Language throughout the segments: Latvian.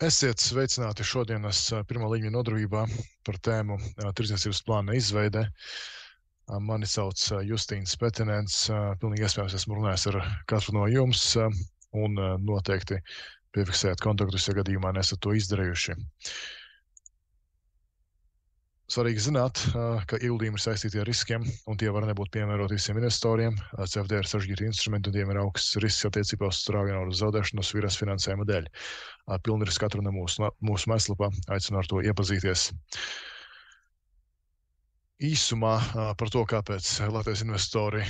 Esiet sveicināti šodienas pirmā līmeņa nodarbībā par tēmu tirdzniecības plāna izveide. Mani sauc Justīns Petinēns. Pilnīgi iespējams esmu runājis ar katru no jums un noteikti piefiksējat kontaktus, ja gadījumā nesat to izdarījuši. Svarīgi zināt, ka ieguldījumi ir saistīti ar riskiem, un tie var nebūt piemēroti visiem investoriem. CFD ir sarežģīti instrumenti, un tiem ir augsts risks attiecībā uz strauju naudas zaudēšanu sviras finansējuma dēļ. Pilni riski atruna mūsu mājaslapā, aicinu ar to iepazīties. Īsumā par to, kāpēc Latvijas investori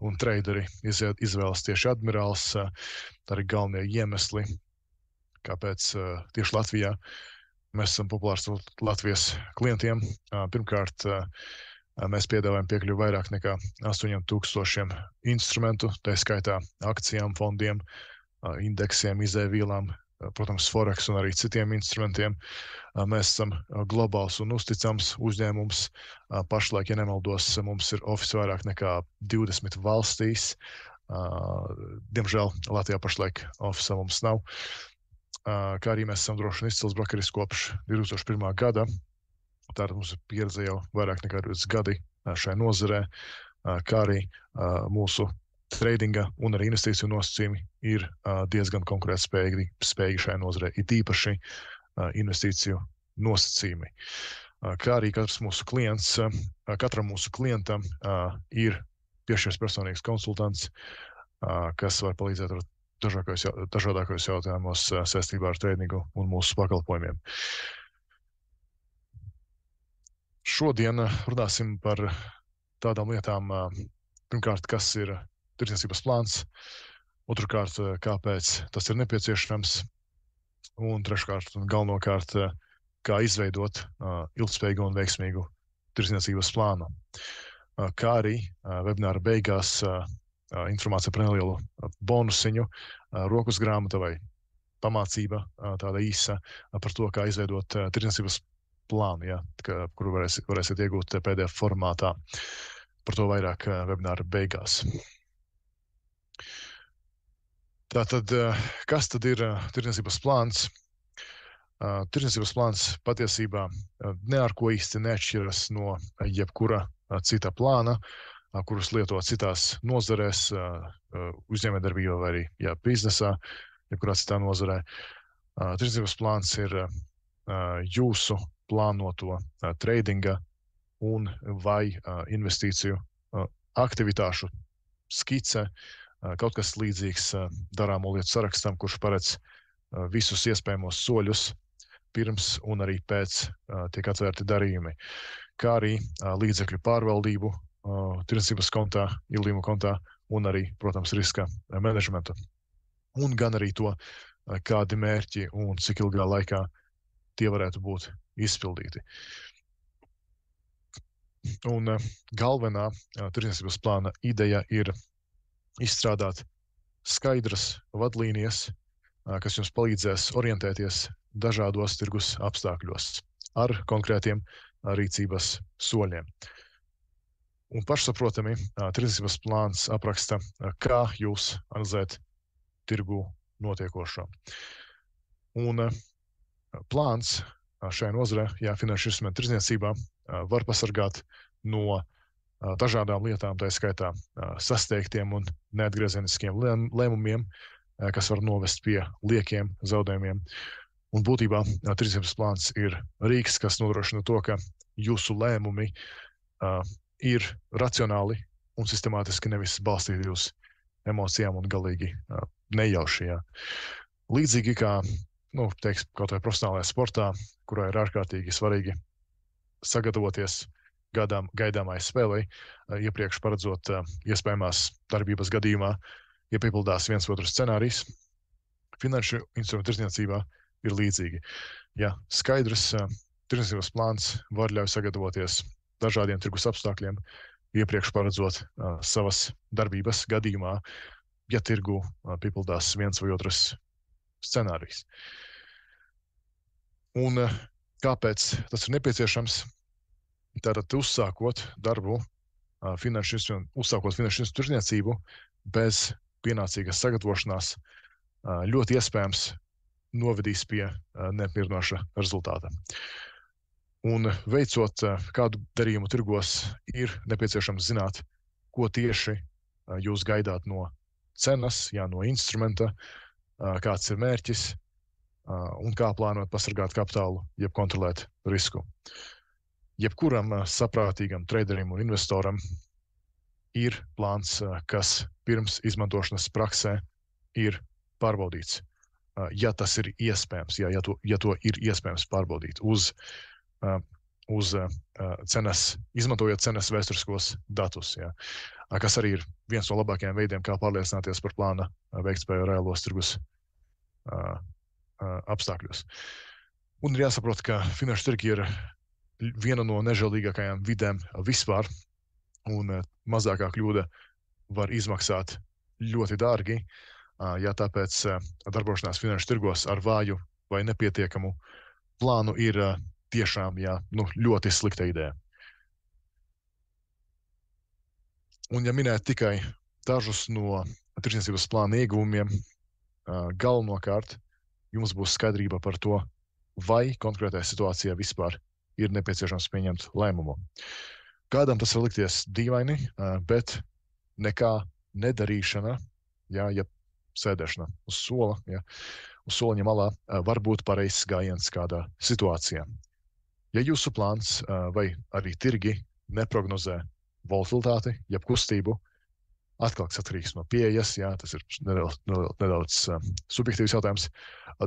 un traderi izvēlas tieši Admirāls, tā arī galvenie iemesli, kāpēc tieši Latvijā mēs esam populārs Latvijas klientiem. Pirmkārt, mēs piedāvājam piekļuvi vairāk nekā 8000 instrumentu, tā skaitā akcijām, fondiem, indeksiem, izēvielām, protams, Forex un arī citiem instrumentiem. Mēs esam globāls un uzticams uzņēmums. Pašlaik, ja nemaldos, mums ir ofisi vairāk nekā 20 valstīs. Diemžēl Latvijā pašlaik ofisa mums nav. Kā arī mēs esam droši un izcils brokeris kopš 2001. gada. Tātad mums ir pieredze jau vairāk nekā 20 gadi šai nozarē, kā arī mūsu tradinga un arī investīciju nosacījumi ir diezgan konkurētspējīgi šai nozarē, it īpaši investīciju nosacījumi. Kā arī katram mūsu klientam ir piešķirts personīgs konsultants, kas var palīdzēt ar dažādākajos jautājumos saistībā ar tradingu un mūsu pakalpojumiem. Šodien runāsim par tādām lietām, pirmkārt, kas ir tirdzniecības plāns, otrkārt, kāpēc tas ir nepieciešams, un treškārt un galvenokārt, kā izveidot ilgspējīgu un veiksmīgu tirdzniecības plānu. Kā arī webināra beigās informācija par nelielu bonusiņu, rokas grāmata vai pamācība, tāda īsa par to, kā izveidot tirdzniecības plānu, kuru varēsiet iegūt PDF formātā. Par to vairāk webināra beigās. Tātad, kas tad ir tirdzniecības plāns? Tirdzniecības plāns patiesībā ne ar ko īsti neatšķiras no jebkura cita plāna, kurus lieto citās nozarēs, uzņēmējdarbībā vai arī biznesā, jebkurā citā nozarē. Tirdzniecības plāns ir jūsu plānoto tradinga un vai investīciju aktivitāšu skice, kaut kas līdzīgs darāmo lietu sarakstam, kurš paredz visus iespējamos soļus pirms un arī pēc tiek atvērti darījumi, kā arī līdzekļu pārvaldību tirdzniecības kontā, ieguldījumu kontā un arī, protams, riska menedžmentu. Un gan arī to, kādi mērķi un cik ilgā laikā tie varētu būt izpildīti. Un galvenā tirdzniecības plāna ideja ir izstrādāt skaidras vadlīnijas, kas jums palīdzēs orientēties dažādos tirgus apstākļos ar konkrētiem rīcības soļiem. Un pašsaprotami, tirdzniecības plāns apraksta, kā jūs analizēt tirgu notiekošo. Un plāns šajā nozarē, finanšu instrumentu tirdzniecībā, var pasargāt no dažādām lietām, tā skaitā sasteigtiem un neatgriezeniskiem lēmumiem, kas var novest pie liekiem zaudējumiem. Un būtībā tirdzniecības plāns ir rīks, kas nodrošina to, ka jūsu lēmumi ir racionāli un sistemātiski, nevis balstīti uz emocijām un galīgi nejauši. Līdzīgi kā, kaut vai profesionālajā sportā, kurā ir ārkārtīgi svarīgi sagatavoties gaidāmai spēlei, iepriekš paredzot iespējamās darbības gadījumā, ja piepildās viens otrs scenārijs, finanšu instrumentu tirdzniecībā ir līdzīgi. Ja skaidrs tirdzniecības plāns var ļauj sagatavoties dažādiem tirgus apstākļiem, iepriekš paredzot savas darbības gadījumā, ja tirgu piepildās viens vai otrs scenārijs. Un kāpēc tas ir nepieciešams? Tātad uzsākot finanšu instrumentu tirdzniecību bez pienācīgas sagatavošanās, ļoti iespējams novedīs pie neapmierinoša rezultāta. Un veicot kādu darījumu tirgos, ir nepieciešams zināt, ko tieši jūs gaidāt no cenas, no instrumenta, kāds ir mērķis un kā plānot pasargāt kapitālu, jeb kontrolēt risku. Jebkuram saprātīgam traderim un investoram ir plāns, kas pirms izmantošanas praksē ir pārbaudīts. Ja tas ir iespējams, ja to ir iespējams pārbaudīt uz cenas, izmantojot cenas vēsturiskos datus, kas arī ir viens no labākajiem veidiem, kā pārliecināties par plāna veiktspēju reālos tirgus apstākļos. Un ir jāsaprot, ka finanšu tirgi ir viena no nežēlīgākajām vidēm vispār, un mazākā kļūda var izmaksāt ļoti dārgi, ja tāpēc darbošanās finanšu tirgos ar vāju vai nepietiekamu plānu ir tiešām ļoti slikta ideja. Un ja minēt tikai dažus no tirdzniecības plāna ieguvumiem, galvenokārt jums būs skaidrība par to, vai konkrētajā situācijā vispār ir nepieciešams pieņemt lēmumu. Kādam tas var likties dīvaini, bet nekā nedarīšana, ja sēdēšana uz sola, uz soliņa malā, var būt pareizs gājiens kādā situācijā. Ja jūsu plāns vai arī tirgi neprognozē volatilitāti, jeb kustību, atkal atkarīgs no pieejas, tas ir nedaudz subjektīvs jautājums,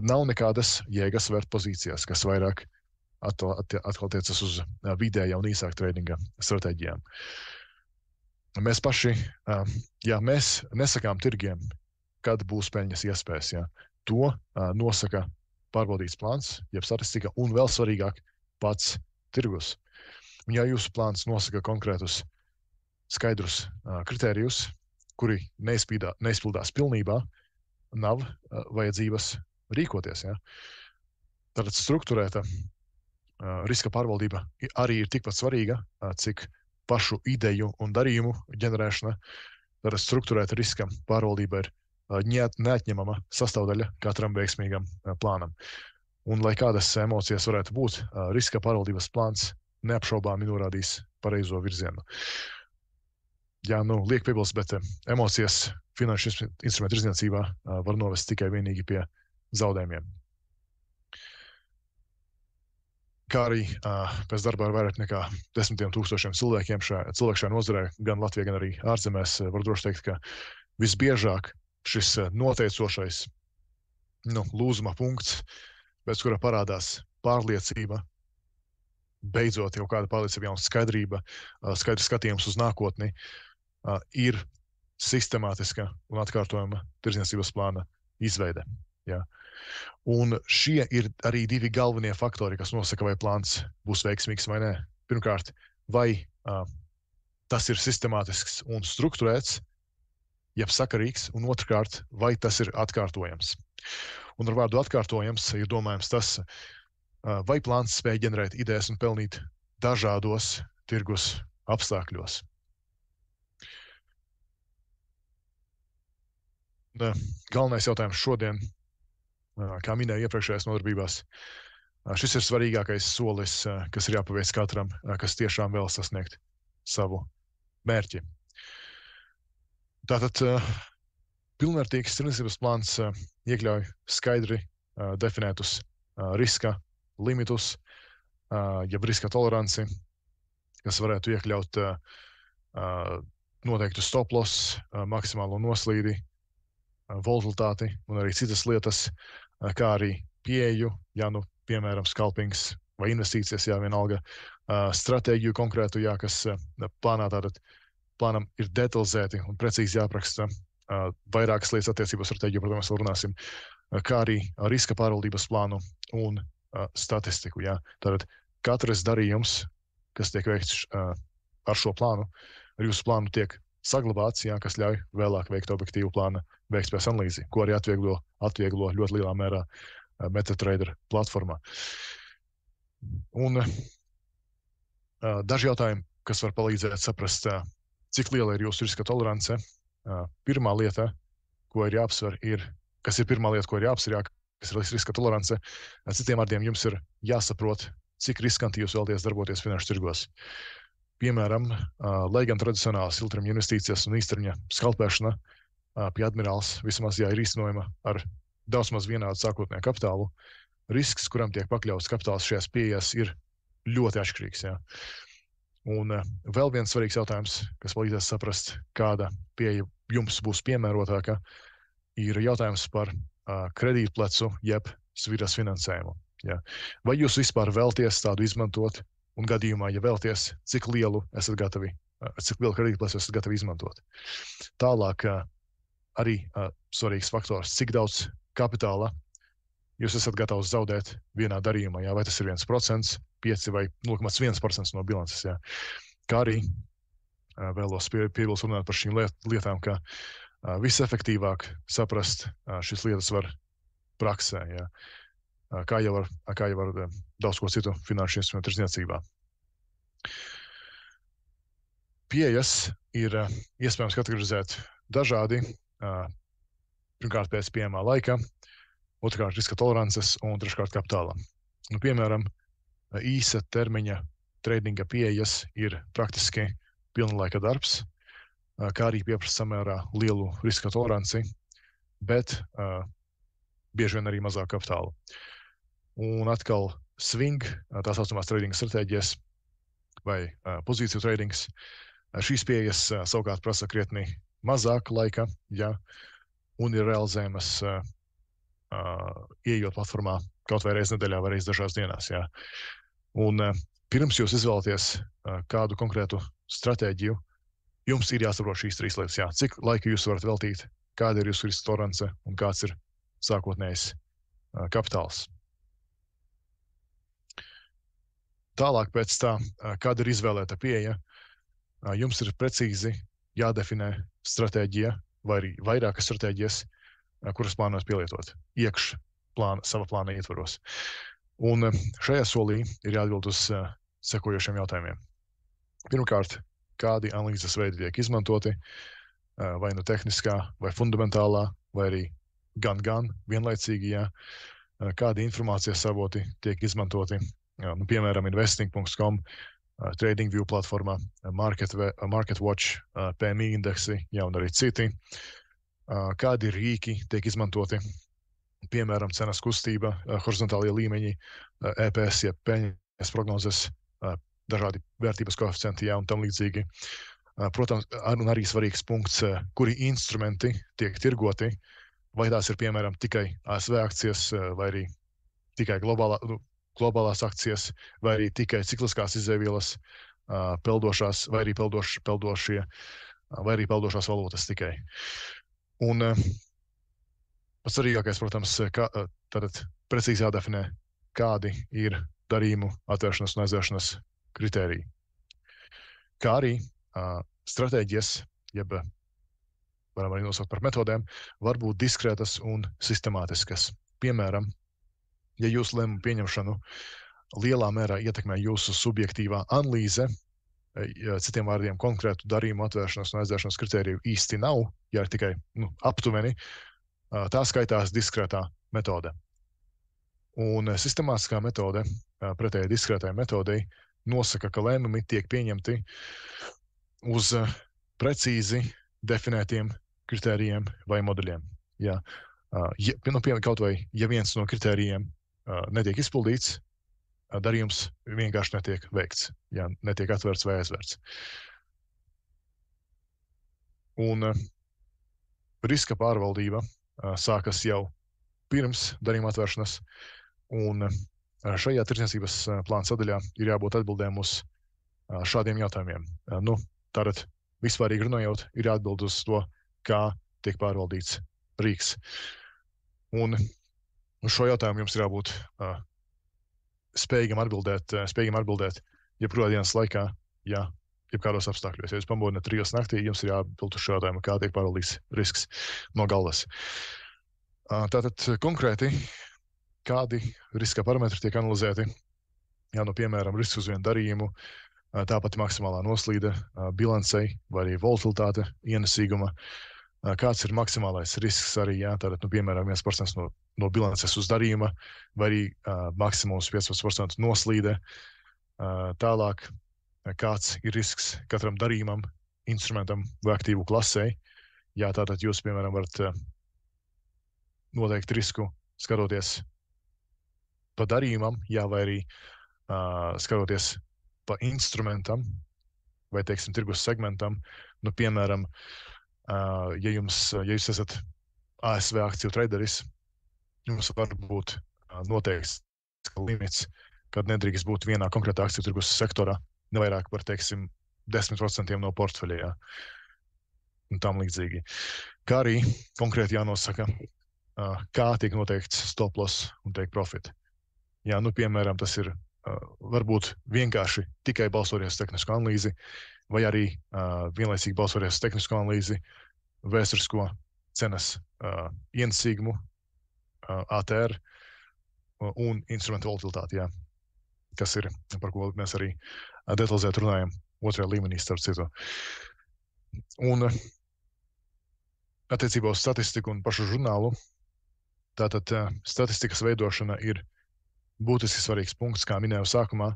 nav nekādas jēgas vērt pozīcijās, kas vairāk atkal tiecas uz vidējā un īsāka tradinga stratēģijām. Mēs paši, mēs nesakām tirgiem, kad būs peļņas iespējas. To nosaka pārbaudīts plāns, jeb statistika, un vēl svarīgāk pats tirgus. Un ja jūsu plāns nosaka konkrētus skaidrus kritērijus, kuri neizpildās pilnībā, nav vajadzības rīkoties. Tātad strukturēta riska pārvaldība arī ir tikpat svarīga, cik pašu ideju un darījumu ģenerēšana. Tātad strukturēta riska pārvaldība ir neatņemama sastāvdaļa katram veiksmīgam plānam. Un lai kādas emocijas varētu būt, riska pārvaldības plāns neapšaubāmi norādīs pareizo virzienu. Liek piebilst, bet emocijas finanšu instrumentu tirdzniecībā var novest tikai vienīgi pie zaudējumiem. Kā arī pēc darbā ar vairāk nekā 10 000 cilvēkiem šajā nozarē, gan Latvijā, gan arī ārzemēs, var droši teikt, ka visbiežāk šis noteicošais lūzuma punkts, pēc kura parādās pārliecība, beidzot jau kāda pārliecība, skaidrība, skaidrs skatījums uz nākotni, ir sistemātiska un atkārtojama tirdzniecības plāna izveide. Un šie ir arī divi galvenie faktori, kas nosaka, vai plāns būs veiksmīgs vai nē. Pirmkārt, vai tas ir sistemātisks un strukturēts, jeb sakarīgs, un otrkārt, vai tas ir atkārtojams. Un ar vārdu atkārtojams ir domājams tas, vai plāns spēj ģenerēt idejas un pelnīt dažādos tirgus apstākļos. Galvenais jautājums šodien, kā minēju iepriekšējās nodarbībās, šis ir svarīgākais solis, kas ir jāpaveic katram, kas tiešām vēl sasniegt savu mērķi. Tātad pilnvērtīgs tirdzniecības plāns iekļauj skaidri definētus riska limitus, jeb riska toleranci, kas varētu iekļaut noteiktu stop loss, maksimālo noslīdi, volatilitāti un arī citas lietas, kā arī pieeju, piemēram, skalpings vai investīcijas, vienalga, stratēģiju konkrētu, kas plānam ir detalizēti un precīzi jāapraksta vairākas lietas attiecībā stratēģiju, par to mēs vēl runāsim, kā arī riska pārvaldības plānu un statistiku. Tātad katrs darījums, kas tiek veikts ar šo plānu, ar jūsu plānu tiek saglabāts, kas ļauj vēlāk veikt objektīvu plāna veiktspējas analīzi, ko arī atvieglo ļoti lielā mērā MetaTrader platformā. Un daži jautājumi, kas var palīdzēt saprast, cik liela ir jūsu riska tolerance. Pirmā lieta, ko ir jāapsver, kas ir pirmā lieta, ko ir jāapsver, kas ir riska tolerance. Citiem vārdiem jums ir jāsaprot, cik riskanti jūs vēlaties darboties finanšu tirgos. Piemēram, lai gan tradicionāls ilgtermiņa investīcijas un īstermiņa skalpēšana pie Admirāls vismaz ir īstenojama ar daudz maz vienādu sākotnēju kapitālu, risks, kuram tiek pakļauts kapitāls šajās pieejās, ir ļoti atšķirīgs. Ja? Un vēl viens svarīgs jautājums, kas palīdzēs saprast, kāda pieeja jums būs piemērotāka, ir jautājums par kredītplecu jeb sviras finansējumu. Ja? Vai jūs vispār vēlties tādu izmantot, un gadījumā, ja vēlties, cik lielu kredītplecu esat gatavi izmantot. Tālāk arī svarīgs faktors, cik daudz kapitāla jūs esat gatavs zaudēt vienā darījumā, ja? Vai tas ir 1%, 5 vai 0,1% no bilances. Ja? Kā arī vēlos piebilst runāt par šīm lietām, ka visefektīvāk saprast šīs lietas var praksē, ja? Kā jau var daudz ko citu finanšu instrumentu tirdzniecībā. Pieejas ir iespējams kategorizēt dažādi, pirmkārt pēc pieejamā laika, otrkārt riska tolerances un treškārt kapitāla. Nu, piemēram, īsa termiņa tradinga pieejas ir praktiski pilna laika darbs, kā arī pieprasa samērā lielu riska toleranci, bet bieži vien arī mazāk kapitālu. Un atkal swing, tā saucamās tradinga stratēģijas vai pozīciju tradings, šīs pieejas savukārt prasa krietni mazāk laika, ja, un ir realizējamas ieejot platformā kaut vai reiz nedēļā vai reiz dažās dienās. Ja. Un pirms jūs izvēlaties kādu konkrētu stratēģiju, jums ir jāsaprot šīs trīs lietas. Ja. Cik laika jūs varat veltīt, kāda ir jūsu riska tolerance un kāds ir sākotnējs kapitāls. Tālāk pēc tā, kāda ir izvēlēta pieeja, jums ir precīzi jādefinē stratēģija vai arī vairākas stratēģijas, kuras plānojat pielietot sava plāna ietvaros. Un šajā solī ir jāatbild uz sekojošiem jautājumiem. Pirmkārt, kādi analīzes veidi tiek izmantoti, vai nu tehniskā, vai fundamentālā, vai arī gan vienlaicīgi, ja, kādi informācijas avoti tiek izmantoti. Nu, piemēram, investing.com, TradingView platformā, MarketWatch, PMI indeksi, ja, un arī citi. Kādi rīki tiek izmantoti, piemēram, cenas kustība, horizontālie līmeņi, EPS, ja peļņas prognozes, dažādi vērtības koeficienti, ja, un tam līdzīgi. Protams, arī svarīgs punkts, kuri instrumenti tiek tirgoti, vai tās ir, piemēram, tikai ASV akcijas, vai arī tikai globālās akcijas, vai arī tikai cikliskās izēvielas, peldošās, vai arī peldošie, vai arī peldošās valūtas tikai. Un pats svarīgākais, protams, tātad precīzi jādefinē, kādi ir darījumu atvēršanas un aizvēršanas kritēriji. Kā arī stratēģijas, jeb varam arī nosaukt par metodēm, var būt diskrētas un sistemātiskas. Piemēram, ja jūsu lēmumu pieņemšanu lielā mērā ietekmē jūsu subjektīvā analīze, citiem vārdiem konkrētu darījumu atvēršanas un aizvēršanas kritēriju īsti nav, ja ir tikai aptuveni, tā skaitās diskrētā metode. Un sistemātiskā metode, pretēji diskrētai metodei, nosaka, ka lēmumi tiek pieņemti uz precīzi definētiem kritērijiem vai modeļiem. Ja, kaut vai, ja viens no kritērijiem netiek izpildīts, darījums vienkārši netiek veikts, ja netiek atvērts vai aizvērts. Un riska pārvaldība sākas jau pirms darījuma atvēršanas, un šajā tirdzniecības plāna sadaļā ir jābūt atbildēm uz šādiem jautājumiem. Tātad vispārīgi runājot, ir jāatbild uz to, kā tiek pārvaldīts rīks. Un uz šo jautājumu jums ir jābūt spējīgam atbildēt jebkurā dienas laikā, ja jebkādos apstākļos. Ja jūs pamodināt 3 naktī, jums ir jāatbild uz šo jautājumu, kā tiek pārvaldīts risks no galvas. Tātad konkrēti, kādi riska parametri tiek analizēti, piemēram, risks uz vienu darījumu, tāpat maksimālā noslīde bilancei vai arī volatilitāte ienesīguma, kāds ir maksimālais risks arī, jā, tātad, piemēram, 1% no bilances uz darījuma, vai arī maksimums 15% noslīdē. Tālāk, kāds ir risks katram darījumam, instrumentam vai aktīvu klasei. Jā, tātad jūs, piemēram, varat noteikt risku skatoties pa darījumam, jā, vai arī skatoties pa instrumentam vai, teiksim, tirgus segmentam. Piemēram, ja jūs esat ASV akciju traderis, jums var būt noteikts limits, kad nedrīkst būt vienā konkrētā akciju tirgus sektorā, nevairāk par, teiksim, 10% no portfeļa, jā, un tam līdzīgi. Kā arī konkrēti jānosaka, kā tiek noteikts stop loss un take profit. Jā, piemēram, tas ir varbūt vienkārši tikai balsoties uz tehnisko analīzi, vai arī vienlaicīgi balsoties uz tehnisko analīzi, vēsturisko cenas ienesīgumu, ATR un instrumentu volatilitāti, jā, kas ir, par ko mēs arī detalizēti runājam otrajā līmenī, starp citu. Un attiecībā uz statistiku un pašu žurnālu, tātad statistikas veidošana ir būtiski svarīgs punkts, kā minēju sākumā,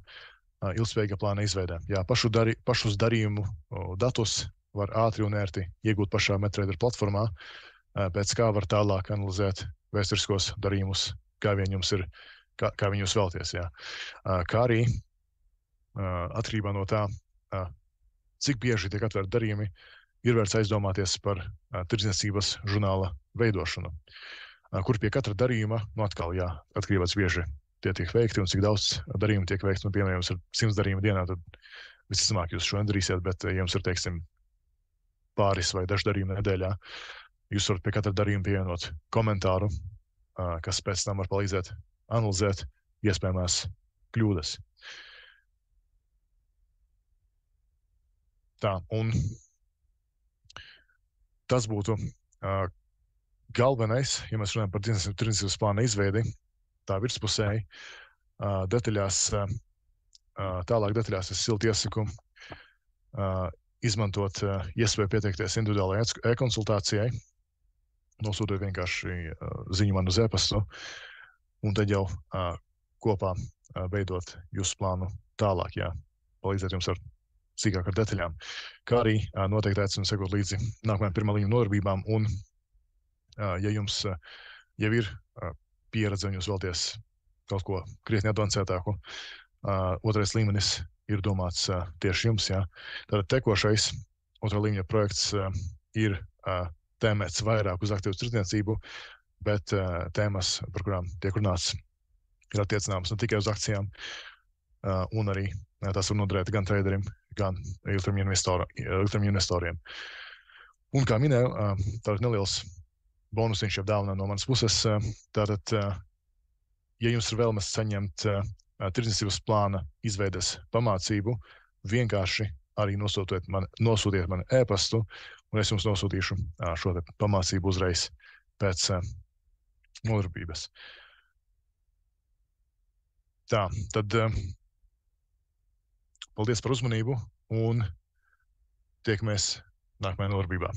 ilgspējīga plāna izveidē. Jā, pašus darījumu datus var ātri un ērti iegūt pašā MetaTrader platformā, pēc kā var tālāk analizēt vēsturiskos darījumus, kā viņi jums ir, kā viņi jūs vēlties. Jā. Kā arī atkarībā no tā, cik bieži tiek atvērti darījumi, ir vērts aizdomāties par tirdzniecības žurnāla veidošanu, kur pie katra darījuma, atkal, jā, atkarībā cik bieži tie tiek veikti un cik daudz darījumu tiek veikts. Piemēram, jums ir 100 darījumu dienā, tad visticamāk jūs šo nedarīsiet, bet ja jums ir, teiksim, pāris vai daži darījumi nedēļā, jūs varat pie katra darījuma pievienot komentāru, kas pēc tam var palīdzēt analizēt iespējamās kļūdas. Tā, un tas būtu galvenais, ja mēs runājam par tirdzniecības plāna izveidi, tā virspusēji, tālāk detaļās es silti iesaku izmantot iespēju pieteikties individuālajai e-konsultācijai, nosūtot vienkārši ziņu man uz e-pastu, un tad jau kopā veidot jūsu plānu tālāk, jā, palīdzēt jums ar sīkāk ar detaļām. Kā arī noteikti aicinu sekot līdzi nākamajām pirmā līmeņa nodarbībām, un ja jums jau ir pieredze un jūs vēlaties kaut ko krietni advancētāku, otrais līmenis ir domāts tieši jums. Jā. Tātad tekošais otrā līmeņa projekts ir tēmēts vairāk uz aktīvu tirdzniecību, bet tēmas, par kurām tiek runāts, ir attiecināmas ne tikai uz akcijām, un arī tas var noderēt gan traderim, gan ilgtermiņa investoriem. Un kā minēju, tātad neliels bonusiņš jau dāvana no manas puses. Tātad, ja jums ir vēlmes saņemt tirdzniecības plāna izveides pamācību, vienkārši arī nosūtiet man e-pastu, un es jums nosūtīšu šo pamācību uzreiz pēc nodarbības. Tā, tad paldies par uzmanību un tiekamies nākamajā nodarbībā.